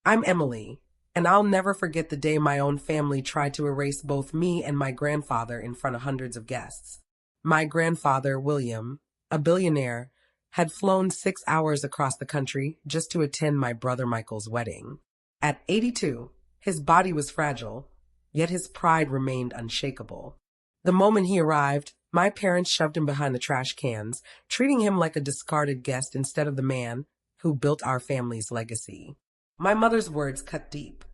I'm Emily, and I'll never forget the day my own family tried to erase both me and my grandfather in front of hundreds of guests. My grandfather, William, a billionaire, had flown 6 hours across the country just to attend my brother Michael's wedding. At 82, his body was fragile, yet his pride remained unshakable. The moment he arrived, my parents shoved him behind the trash cans, treating him like a discarded guest instead of the man who built our family's legacy. My mother's words cut deep.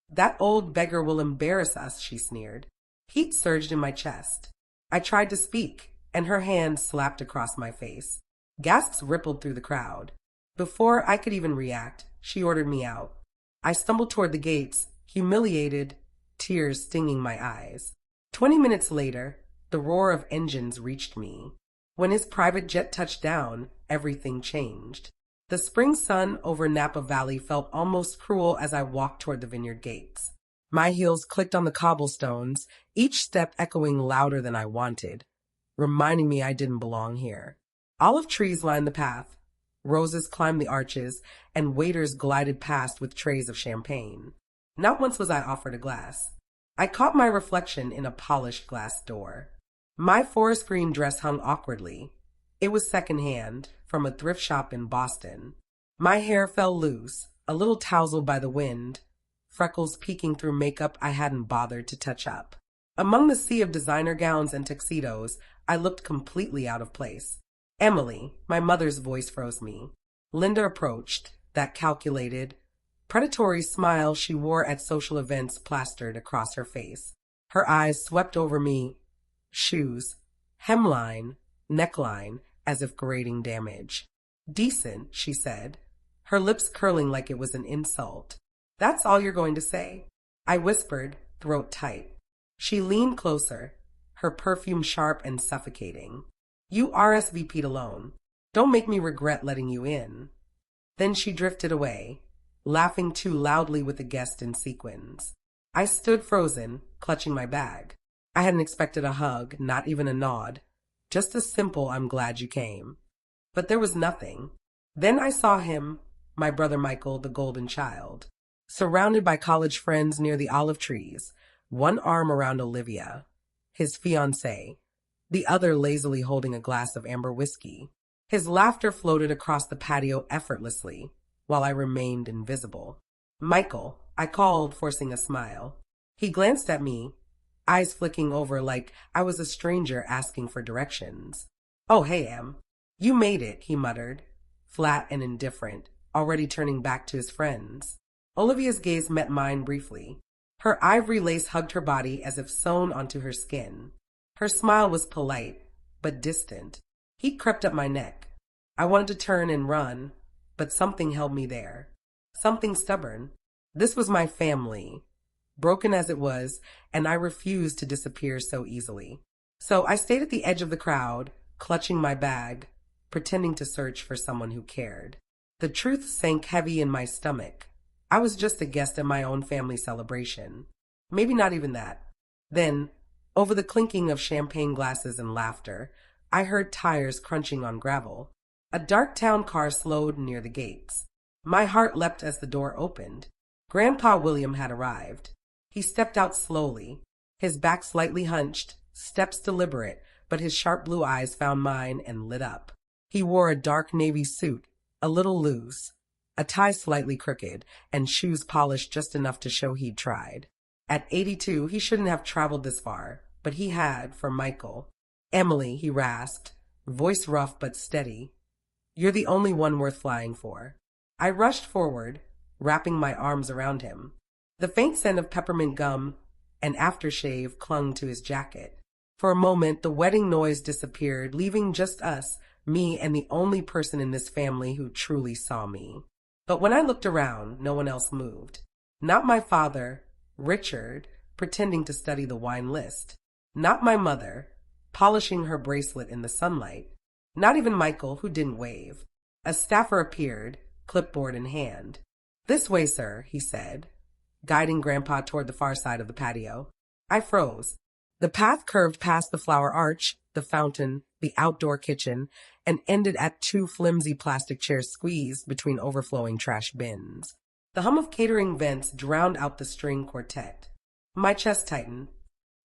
"That old beggar will embarrass us," she sneered. Heat surged in my chest. I tried to speak, and her hand slapped across my face. Gasps rippled through the crowd. Before I could even react, she ordered me out. I stumbled toward the gates, humiliated, tears stinging my eyes. 20 minutes later, the roar of engines reached me. When his private jet touched down, everything changed. The spring sun over Napa Valley felt almost cruel as I walked toward the vineyard gates. My heels clicked on the cobblestones, each step echoing louder than I wanted, reminding me I didn't belong here. Olive trees lined the path. Roses climbed the arches, and waiters glided past with trays of champagne. Not once was I offered a glass. I caught my reflection in a polished glass door. My forest green dress hung awkwardly. It was secondhand, from a thrift shop in Boston. My hair fell loose, a little tousled by the wind, freckles peeking through makeup I hadn't bothered to touch up. Among the sea of designer gowns and tuxedos, I looked completely out of place. "Emily," my mother's voice froze me. Linda approached, that calculated, predatory smile she wore at social events plastered across her face. Her eyes swept over me, shoes, hemline, neckline, as if grading damage. "Decent," she said, her lips curling like it was an insult. "That's all you're going to say?" I whispered, throat tight. She leaned closer, her perfume sharp and suffocating. "You RSVP'd alone. Don't make me regret letting you in." Then she drifted away, laughing too loudly with the guest in sequins. I stood frozen, clutching my bag. I hadn't expected a hug, not even a nod, just a simple "I'm glad you came." But there was nothing. Then I saw him, my brother Michael, the golden child, surrounded by college friends near the olive trees, one arm around Olivia, his fiancée, the other lazily holding a glass of amber whiskey. His laughter floated across the patio effortlessly, while I remained invisible. "Michael," I called, forcing a smile. He glanced at me, eyes flicking over like I was a stranger asking for directions. "Oh, hey, Em. You made it," he muttered, flat and indifferent, already turning back to his friends. Olivia's gaze met mine briefly. Her ivory lace hugged her body as if sewn onto her skin. Her smile was polite, but distant. He crept up my neck. I wanted to turn and run, but something held me there. Something stubborn. This was my family, broken as it was, and I refused to disappear so easily. So I stayed at the edge of the crowd, clutching my bag, pretending to search for someone who cared. The truth sank heavy in my stomach. I was just a guest at my own family celebration. Maybe not even that. Then, over the clinking of champagne glasses and laughter, I heard tires crunching on gravel. A dark town car slowed near the gates. My heart leapt as the door opened. Grandpa William had arrived. He stepped out slowly, his back slightly hunched, steps deliberate, but his sharp blue eyes found mine and lit up. He wore a dark navy suit, a little loose, a tie slightly crooked, and shoes polished just enough to show he'd tried. At 82, he shouldn't have traveled this far, but he had, for Michael. "Emily," he rasped, voice rough but steady. "You're the only one worth flying for." I rushed forward, wrapping my arms around him. The faint scent of peppermint gum and aftershave clung to his jacket. For a moment, the wedding noise disappeared, leaving just us, me and the only person in this family who truly saw me. But when I looked around, no one else moved. Not my father, Richard, pretending to study the wine list. Not my mother, polishing her bracelet in the sunlight. Not even Michael, who didn't wave. A staffer appeared, clipboard in hand. "This way, sir," he said, guiding Grandpa toward the far side of the patio. I froze. The path curved past the flower arch, the fountain, the outdoor kitchen, and ended at two flimsy plastic chairs squeezed between overflowing trash bins. The hum of catering vents drowned out the string quartet. My chest tightened.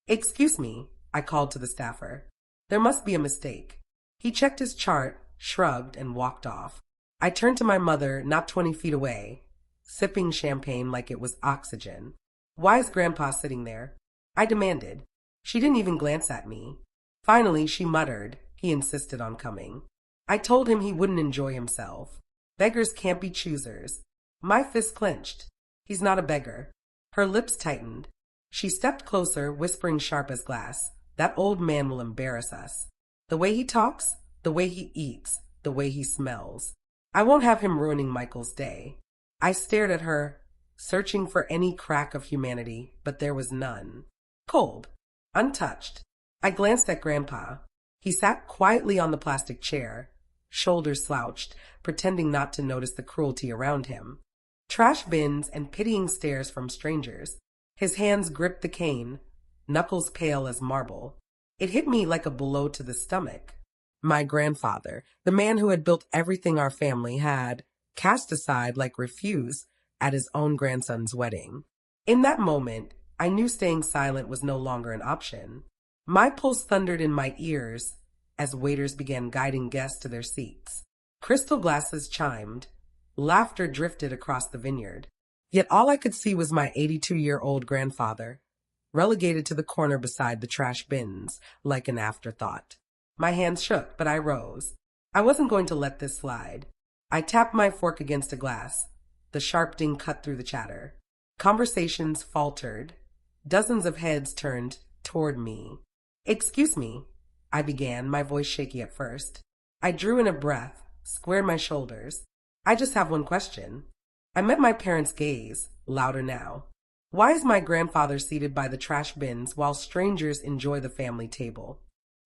"Excuse me," I called to the staffer. "There must be a mistake." He checked his chart, shrugged, and walked off. I turned to my mother, not 20 feet away, sipping champagne like it was oxygen. "Why is Grandpa sitting there?" I demanded. She didn't even glance at me. Finally, she muttered. He insisted on coming. I told him he wouldn't enjoy himself. Beggars can't be choosers. My fist clenched. "He's not a beggar." Her lips tightened. She stepped closer, whispering sharp as glass. "That old man will embarrass us. The way he talks, the way he eats, the way he smells. I won't have him ruining Michael's day." I stared at her, searching for any crack of humanity, but there was none. Cold, untouched. I glanced at Grandpa. He sat quietly on the plastic chair, shoulders slouched, pretending not to notice the cruelty around him. Trash bins and pitying stares from strangers. His hands gripped the cane, knuckles pale as marble. It hit me like a blow to the stomach. My grandfather, the man who had built everything our family had, cast aside like refuse at his own grandson's wedding. In that moment, I knew staying silent was no longer an option. My pulse thundered in my ears as waiters began guiding guests to their seats. Crystal glasses chimed. Laughter drifted across the vineyard. Yet all I could see was my 82-year-old grandfather, relegated to the corner beside the trash bins like an afterthought. My hands shook, but I rose. I wasn't going to let this slide. I tapped my fork against a glass. The sharp ding cut through the chatter. Conversations faltered. Dozens of heads turned toward me. "Excuse me," I began, my voice shaky at first. I drew in a breath, squared my shoulders. "I just have one question." I met my parents' gaze, louder now. "Why is my grandfather seated by the trash bins while strangers enjoy the family table?"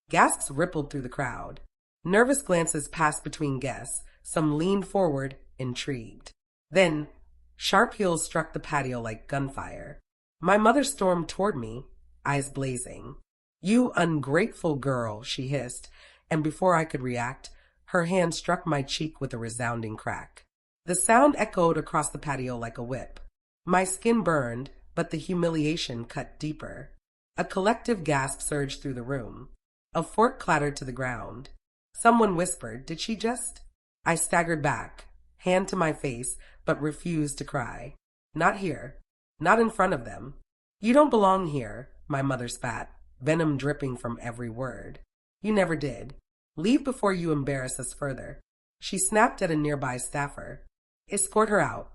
Gasps rippled through the crowd. Nervous glances passed between guests. Some leaned forward, intrigued. Then, sharp heels struck the patio like gunfire. My mother stormed toward me, eyes blazing. "You ungrateful girl," she hissed, and before I could react, her hand struck my cheek with a resounding crack. The sound echoed across the patio like a whip. My skin burned, but the humiliation cut deeper. A collective gasp surged through the room. A fork clattered to the ground. Someone whispered, "Did she just?" I staggered back, hand to my face, but refused to cry. "Not here. Not in front of them." "You don't belong here," my mother spat, venom dripping from every word. "You never did. Leave before you embarrass us further." She snapped at a nearby staffer. "Escort her out."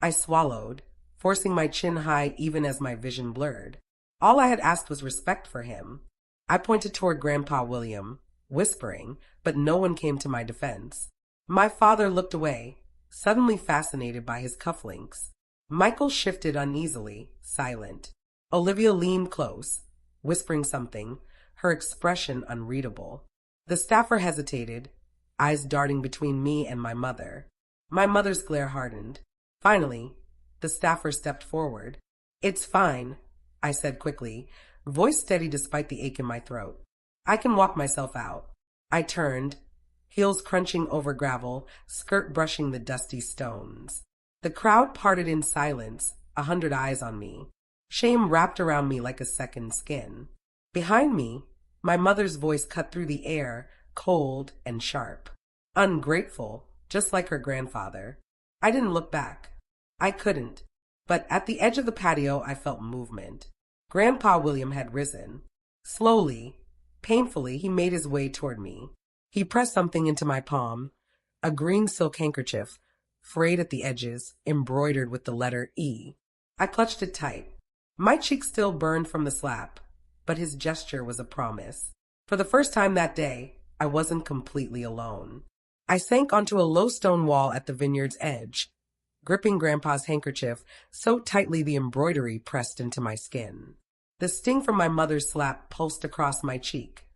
I swallowed, forcing my chin high even as my vision blurred. All I had asked was respect for him. I pointed toward Grandpa William, whispering, but no one came to my defense. My father looked away, suddenly fascinated by his cufflinks. Michael shifted uneasily, silent. Olivia leaned close, whispering something, her expression unreadable. The staffer hesitated, eyes darting between me and my mother. My mother's glare hardened. Finally, the staffer stepped forward. "It's fine," I said quickly, voice steady despite the ache in my throat. "I can walk myself out." I turned, heels crunching over gravel, skirt brushing the dusty stones. The crowd parted in silence, 100 eyes on me. Shame wrapped around me like a second skin. Behind me, my mother's voice cut through the air, cold and sharp. Ungrateful, just like her grandfather. I didn't look back. I couldn't. But at the edge of the patio, I felt movement. Grandpa William had risen. Slowly, painfully, he made his way toward me. He pressed something into my palm, a green silk handkerchief, frayed at the edges, embroidered with the letter E. I clutched it tight. My cheek still burned from the slap, but his gesture was a promise. For the first time that day, I wasn't completely alone. I sank onto a low stone wall at the vineyard's edge, gripping Grandpa's handkerchief so tightly the embroidery pressed into my skin. The sting from my mother's slap pulsed across my cheek,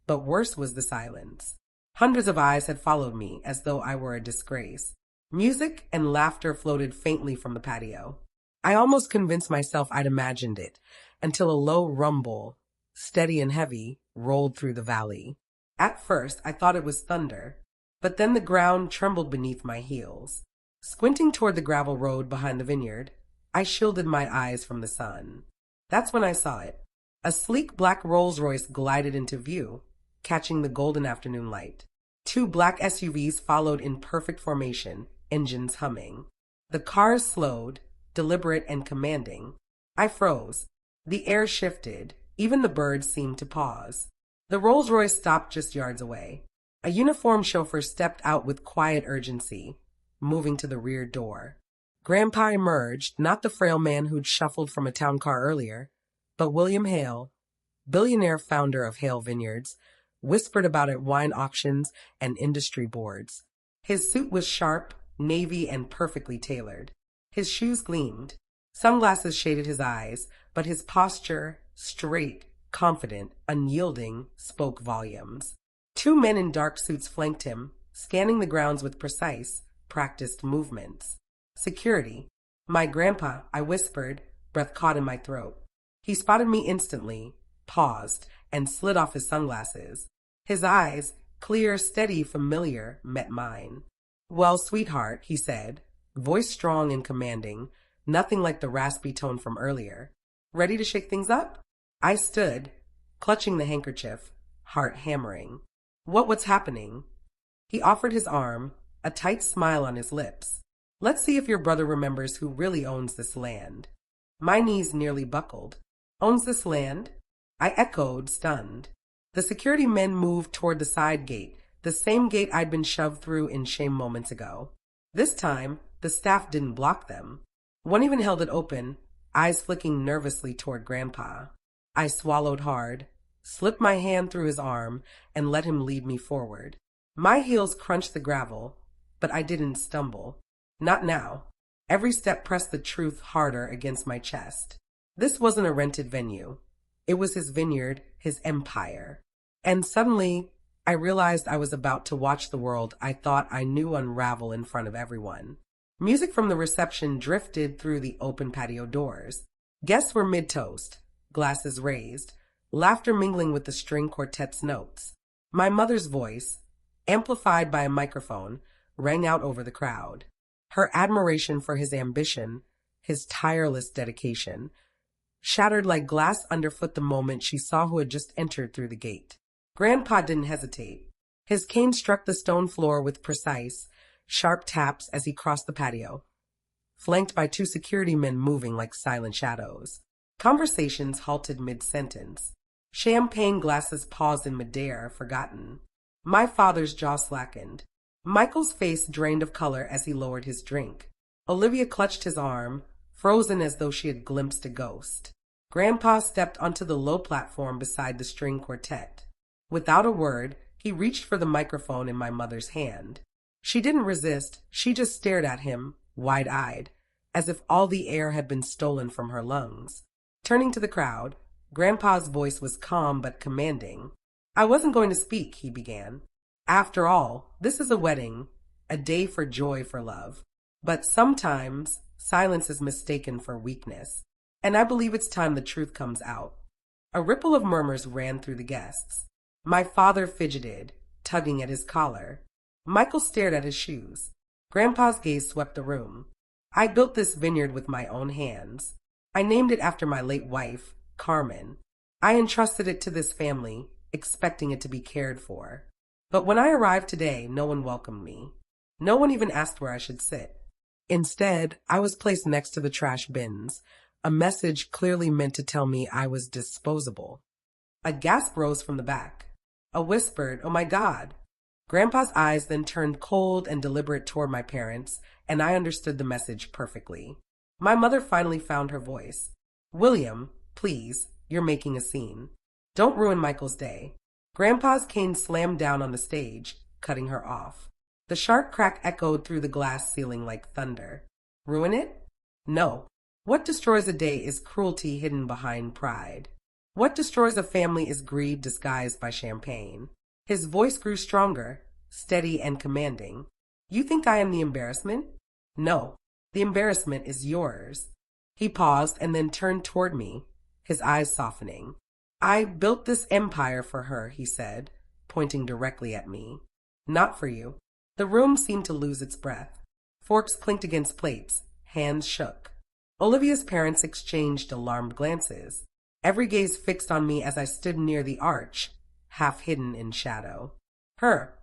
but worse was the silence. Hundreds of eyes had followed me as though I were a disgrace. Music and laughter floated faintly from the patio. I almost convinced myself I'd imagined it, until a low rumble, steady and heavy, rolled through the valley. At first, I thought it was thunder, but then the ground trembled beneath my heels. Squinting toward the gravel road behind the vineyard, I shielded my eyes from the sun. That's when I saw it. A sleek black Rolls-Royce glided into view, catching the golden afternoon light. Two black SUVs followed in perfect formation, engines humming. The cars slowed, deliberate and commanding. I froze. The air shifted. Even the birds seemed to pause. The Rolls-Royce stopped just yards away. A uniformed chauffeur stepped out with quiet urgency, moving to the rear door. Grandpa emerged, not the frail man who'd shuffled from a town car earlier, but William Hale, billionaire founder of Hale Vineyards, whispered about at wine auctions and industry boards. His suit was sharp, navy, and perfectly tailored. His shoes gleamed. Sunglasses shaded his eyes, but his posture, straight, confident, unyielding, spoke volumes. Two men in dark suits flanked him, scanning the grounds with precise, practiced movements. Security. My grandpa, I whispered, breath caught in my throat. He spotted me instantly, paused, and slid off his sunglasses. His eyes, clear, steady, familiar, met mine. Well, sweetheart, he said, voice strong and commanding, nothing like the raspy tone from earlier. Ready to shake things up? I stood, clutching the handkerchief, heart hammering. What's happening? He offered his arm, a tight smile on his lips. Let's see if your brother remembers who really owns this land. My knees nearly buckled. Owns this land? I echoed, stunned. The security men moved toward the side gate, the same gate I'd been shoved through in shame moments ago. This time, the staff didn't block them. One even held it open, eyes flicking nervously toward Grandpa. I swallowed hard, slipped my hand through his arm, and let him lead me forward. My heels crunched the gravel, but I didn't stumble. Not now. Every step pressed the truth harder against my chest. This wasn't a rented venue. It was his vineyard, his empire. And suddenly, I realized I was about to watch the world I thought I knew unravel in front of everyone. Music from the reception drifted through the open patio doors. Guests were mid-toast, glasses raised, laughter mingling with the string quartet's notes. My mother's voice, amplified by a microphone, rang out over the crowd. Her admiration for his ambition, his tireless dedication, shattered like glass underfoot the moment she saw who had just entered through the gate. Grandpa didn't hesitate. His cane struck the stone floor with precise, sharp taps as he crossed the patio, flanked by two security men moving like silent shadows. Conversations halted mid-sentence. Champagne glasses paused in midair, forgotten. My father's jaw slackened. Michael's face drained of color as he lowered his drink. Olivia clutched his arm, frozen as though she had glimpsed a ghost. Grandpa stepped onto the low platform beside the string quartet. Without a word, he reached for the microphone in my mother's hand. She didn't resist, she just stared at him, wide-eyed, as if all the air had been stolen from her lungs. Turning to the crowd, Grandpa's voice was calm but commanding. I wasn't going to speak, he began. After all, this is a wedding, a day for joy, for love. But sometimes, silence is mistaken for weakness, and I believe it's time the truth comes out. A ripple of murmurs ran through the guests. My father fidgeted, tugging at his collar. Michael stared at his shoes. Grandpa's gaze swept the room. I built this vineyard with my own hands. I named it after my late wife, Carmen. I entrusted it to this family, expecting it to be cared for. But when I arrived today, no one welcomed me. No one even asked where I should sit. Instead, I was placed next to the trash bins, a message clearly meant to tell me I was disposable. A gasp rose from the back. A whispered, "Oh my God." Grandpa's eyes then turned cold and deliberate toward my parents, and I understood the message perfectly. My mother finally found her voice. "William, please, you're making a scene. Don't ruin Michael's day." Grandpa's cane slammed down on the stage, cutting her off. The sharp crack echoed through the glass ceiling like thunder. Ruin it? No. What destroys a day is cruelty hidden behind pride. What destroys a family is greed disguised by champagne. His voice grew stronger, steady and commanding. You think I am the embarrassment? No. The embarrassment is yours. He paused and then turned toward me, his eyes softening. I built this empire for her, he said, pointing directly at me. Not for you. The room seemed to lose its breath. Forks clinked against plates. Hands shook. Olivia's parents exchanged alarmed glances, every gaze fixed on me as I stood near the arch, half hidden in shadow. Her.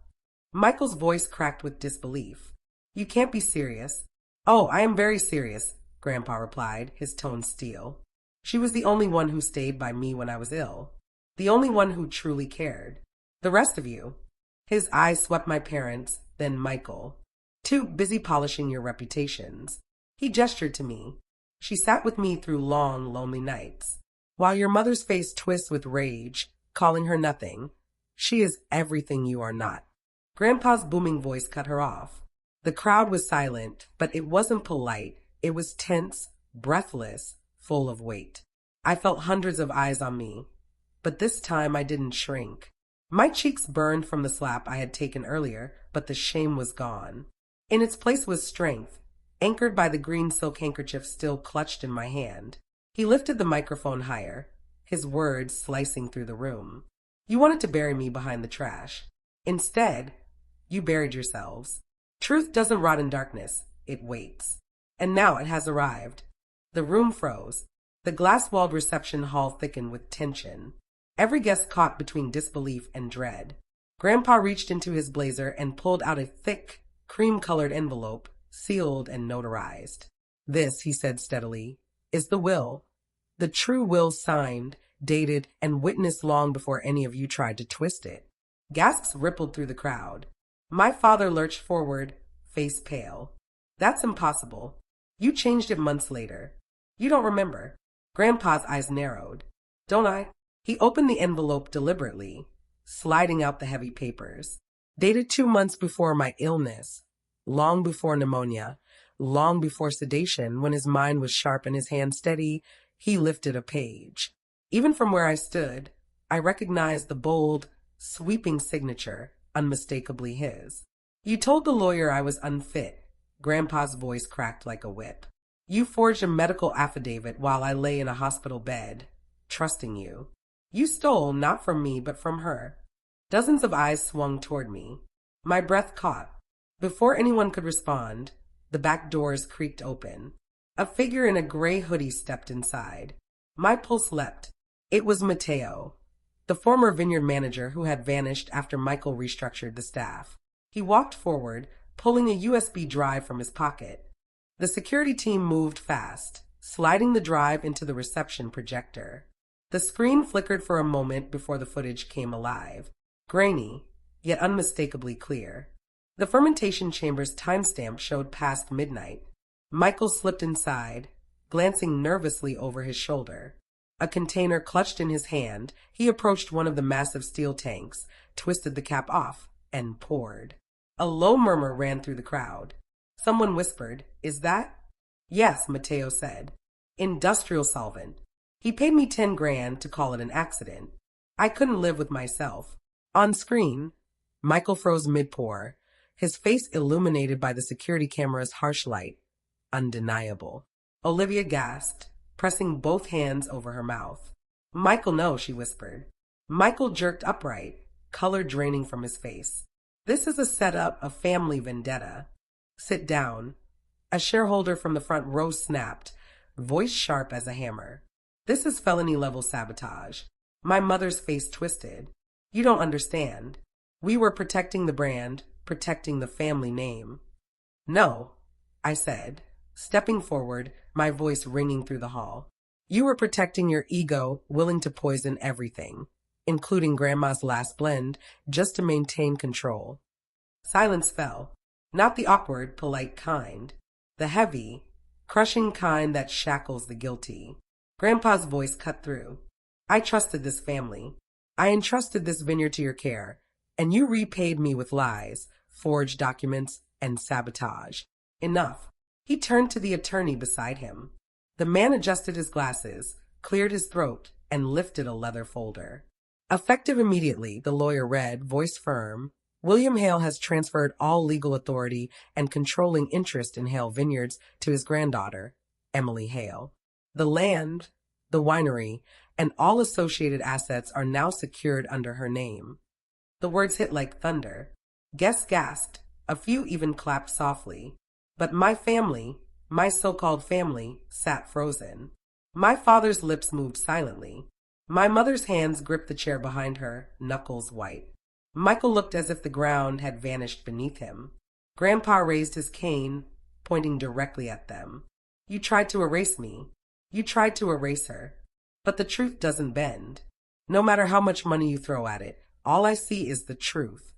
Michael's voice cracked with disbelief. You can't be serious. Oh, I am very serious, Grandpa replied, his tone steel. She was the only one who stayed by me when I was ill. The only one who truly cared. The rest of you. His eyes swept my parents, then Michael. Too busy polishing your reputations. He gestured to me. She sat with me through long, lonely nights. While your mother's face twists with rage, calling her nothing, she is everything you are not. Grandpa's booming voice cut her off. The crowd was silent, but it wasn't polite. It was tense, breathless, full of weight. I felt hundreds of eyes on me, but this time I didn't shrink. My cheeks burned from the slap I had taken earlier, but the shame was gone. In its place was strength, anchored by the green silk handkerchief still clutched in my hand. He lifted the microphone higher, his words slicing through the room. You wanted to bury me behind the trash. Instead, you buried yourselves. Truth doesn't rot in darkness, it waits. And now it has arrived. The room froze. The glass-walled reception hall thickened with tension. Every guest caught between disbelief and dread. Grandpa reached into his blazer and pulled out a thick, cream-colored envelope, sealed and notarized. This, he said steadily, is the will. The true will signed, dated, and witnessed long before any of you tried to twist it. Gasps rippled through the crowd. My father lurched forward, face pale. That's impossible. You changed it months later. You don't remember. Grandpa's eyes narrowed. Don't I? He opened the envelope deliberately, sliding out the heavy papers. Dated 2 months before my illness, long before pneumonia, long before sedation, when his mind was sharp and his hand steady, he lifted a page. Even from where I stood, I recognized the bold, sweeping signature, unmistakably his. You told the lawyer I was unfit. Grandpa's voice cracked like a whip. You forged a medical affidavit while I lay in a hospital bed, trusting you. You stole not from me but from her. Dozens of eyes swung toward me. My breath caught. Before anyone could respond, the back doors creaked open. A figure in a gray hoodie stepped inside. My pulse leapt. It was Mateo, the former vineyard manager who had vanished after Michael restructured the staff. He walked forward, pulling a USB drive from his pocket. The security team moved fast, sliding the drive into the reception projector. The screen flickered for a moment before the footage came alive, grainy, yet unmistakably clear. The fermentation chamber's timestamp showed past midnight. Michael slipped inside, glancing nervously over his shoulder. A container clutched in his hand, he approached one of the massive steel tanks, twisted the cap off, and poured. A low murmur ran through the crowd. Someone whispered, "Is that?" "Yes," Mateo said. "Industrial solvent. He paid me 10 grand to call it an accident. I couldn't live with myself." On screen, Michael froze mid-pour, his face illuminated by the security camera's harsh light. Undeniable. Olivia gasped, pressing both hands over her mouth. "Michael, no," she whispered. Michael jerked upright, color draining from his face. "This is a setup, a family vendetta." "Sit down." A shareholder from the front row snapped, voice sharp as a hammer. "This is felony-level sabotage." My mother's face twisted. "You don't understand. We were protecting the brand, protecting the family name." "No," I said, stepping forward, my voice ringing through the hall. "You were protecting your ego, willing to poison everything, including Grandma's last blend, just to maintain control." Silence fell. Not the awkward, polite kind. The heavy, crushing kind that shackles the guilty. Grandpa's voice cut through. "I trusted this family. I entrusted this vineyard to your care, and you repaid me with lies, forged documents, and sabotage. Enough." He turned to the attorney beside him. The man adjusted his glasses, cleared his throat, and lifted a leather folder. Effective immediately, the lawyer read, voice firm, "William Hale has transferred all legal authority and controlling interest in Hale Vineyards to his granddaughter, Emily Hale. The land, the winery, and all associated assets are now secured under her name." The words hit like thunder. Guests gasped. A few even clapped softly. But my family, my so-called family, sat frozen. My father's lips moved silently. My mother's hands gripped the chair behind her, knuckles white. Michael looked as if the ground had vanished beneath him. Grandpa raised his cane, pointing directly at them. You tried to erase me. You tried to erase her. But the truth doesn't bend. No matter how much money you throw at it, all I see is the truth.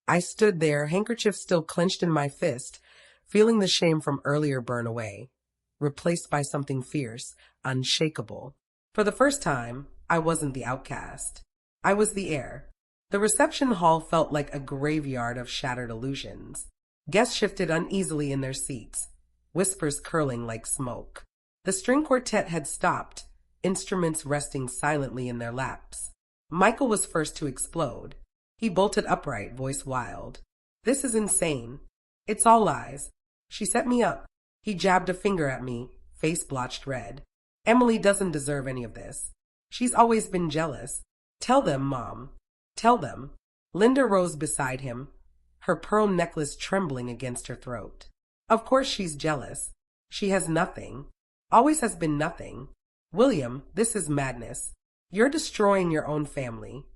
I stood there, handkerchief still clenched in my fist, feeling the shame from earlier burn away, replaced by something fierce, unshakable. For the first time, I wasn't the outcast. I was the heir. The reception hall felt like a graveyard of shattered illusions. Guests shifted uneasily in their seats, whispers curling like smoke. The string quartet had stopped, instruments resting silently in their laps. Michael was first to explode. He bolted upright, voice wild. This is insane. It's all lies. She set me up. He jabbed a finger at me, face blotched red. Emily doesn't deserve any of this. She's always been jealous. Tell them, Mom. Tell them. Linda rose beside him, her pearl necklace trembling against her throat. Of course she's jealous. She has nothing. Always has been nothing. William, this is madness. You're destroying your own family.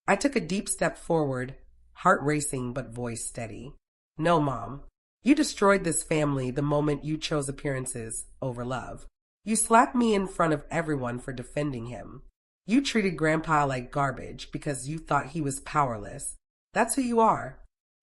I took a deep step forward, heart racing but voice steady. No, Mom. You destroyed this family the moment you chose appearances over love. You slapped me in front of everyone for defending him. You treated Grandpa like garbage because you thought he was powerless. That's who you are.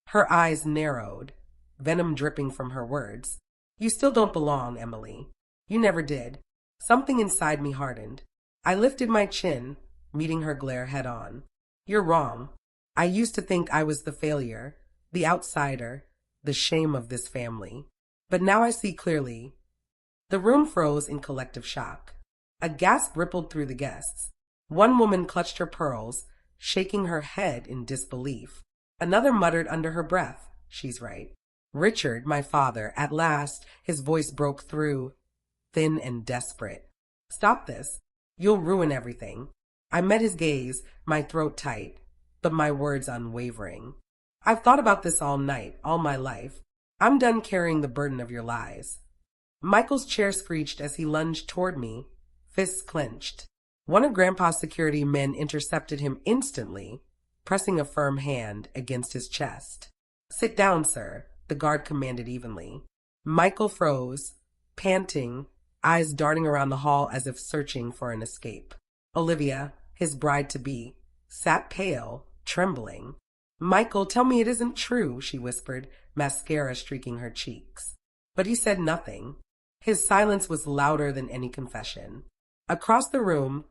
Her eyes narrowed, venom dripping from her words. You still don't belong, Emily. You never did. Something inside me hardened. I lifted my chin, meeting her glare head on. You're wrong. I used to think I was the failure, the outsider, the shame of this family. But now I see clearly. The room froze in collective shock. A gasp rippled through the guests. One woman clutched her pearls, shaking her head in disbelief. Another muttered under her breath, she's right. Richard, my father, at last, his voice broke through, thin and desperate. Stop this. You'll ruin everything. I met his gaze, my throat tight, but my words unwavering. I've thought about this all night, all my life. I'm done carrying the burden of your lies. Michael's chair screeched as he lunged toward me, fists clenched. One of Grandpa's security men intercepted him instantly, pressing a firm hand against his chest. Sit down, sir, the guard commanded evenly. Michael froze, panting, eyes darting around the hall as if searching for an escape. Olivia, his bride-to-be, sat pale, trembling. Michael, tell me it isn't true, she whispered, mascara streaking her cheeks. But he said nothing. His silence was louder than any confession. Across the room,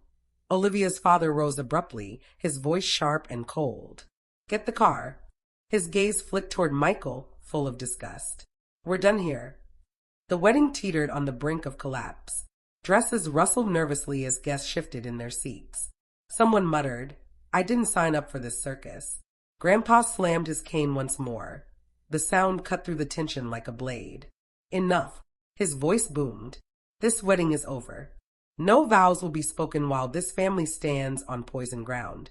Olivia's father rose abruptly, his voice sharp and cold. Get the car. His gaze flicked toward Michael, full of disgust. We're done here. The wedding teetered on the brink of collapse. Dresses rustled nervously as guests shifted in their seats. Someone muttered, I didn't sign up for this circus. Grandpa slammed his cane once more. The sound cut through the tension like a blade. Enough. His voice boomed. This wedding is over. No vows will be spoken while this family stands on poisoned ground.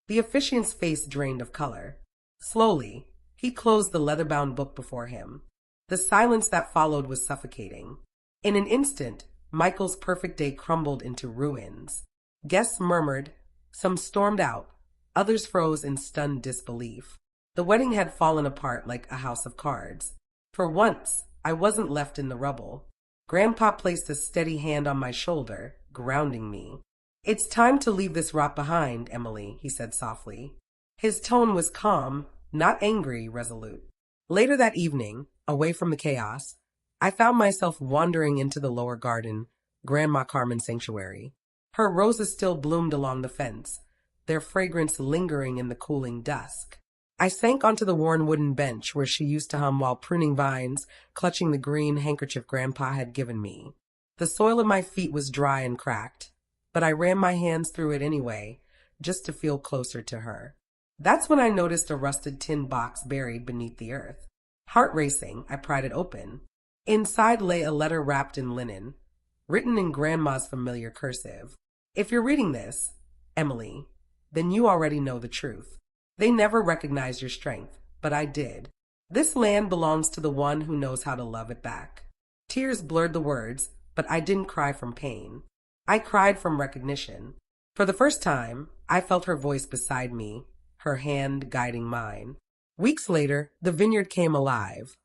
The officiant's face drained of color. Slowly, he closed the leather-bound book before him. The silence that followed was suffocating. In an instant, Michael's perfect day crumbled into ruins. Guests murmured, some stormed out, others froze in stunned disbelief. The wedding had fallen apart like a house of cards. For once, I wasn't left in the rubble. Grandpa placed a steady hand on my shoulder, grounding me. It's time to leave this rot behind, Emily, he said softly. His tone was calm, not angry, resolute. Later that evening, away from the chaos, I found myself wandering into the lower garden, Grandma Carmen's sanctuary. Her roses still bloomed along the fence, their fragrance lingering in the cooling dusk. I sank onto the worn wooden bench where she used to hum while pruning vines, clutching the green handkerchief Grandpa had given me. The soil of my feet was dry and cracked, but I ran my hands through it anyway, just to feel closer to her. That's when I noticed a rusted tin box buried beneath the earth. Heart racing, I pried it open. Inside lay a letter wrapped in linen, written in Grandma's familiar cursive. If you're reading this, Emily, then you already know the truth. They never recognized your strength, but I did. This land belongs to the one who knows how to love it back. Tears blurred the words, but I didn't cry from pain. I cried from recognition. For the first time, I felt her voice beside me, her hand guiding mine. Weeks later, the vineyard came alive,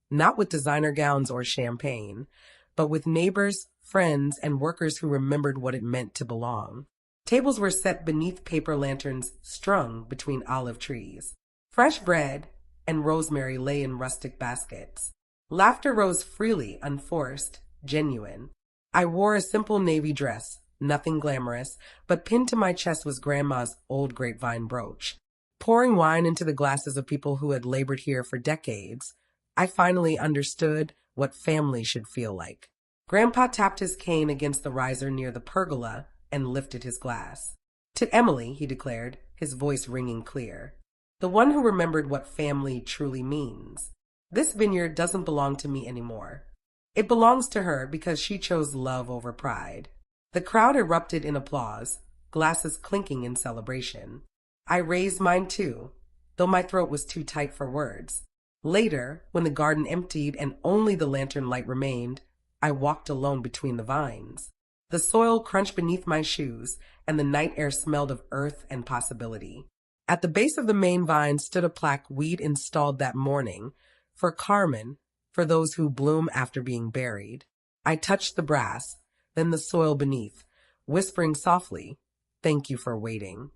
not with designer gowns or champagne, but with neighbors, friends, and workers who remembered what it meant to belong. Tables were set beneath paper lanterns strung between olive trees. Fresh bread and rosemary lay in rustic baskets. Laughter rose freely, unforced, genuine. I wore a simple navy dress, nothing glamorous, but pinned to my chest was Grandma's old grapevine brooch. Pouring wine into the glasses of people who had labored here for decades, I finally understood what family should feel like. Grandpa tapped his cane against the riser near the pergola and lifted his glass. "To Emily," he declared, his voice ringing clear. "The one who remembered what family truly means. This vineyard doesn't belong to me anymore. It belongs to her because she chose love over pride." The crowd erupted in applause, glasses clinking in celebration. I raised mine too, though my throat was too tight for words. Later, when the garden emptied and only the lantern light remained, I walked alone between the vines. The soil crunched beneath my shoes, and the night air smelled of earth and possibility. At the base of the main vine stood a plaque we'd installed that morning, "For Carmen, for those who bloom after being buried." I touched the brass, then the soil beneath, whispering softly, "Thank you for waiting."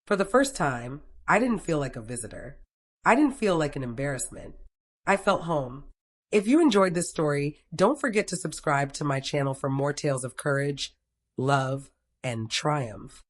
For the first time, I didn't feel like a visitor. I didn't feel like an embarrassment. I felt home. If you enjoyed this story, don't forget to subscribe to my channel for more tales of courage, love, and triumph.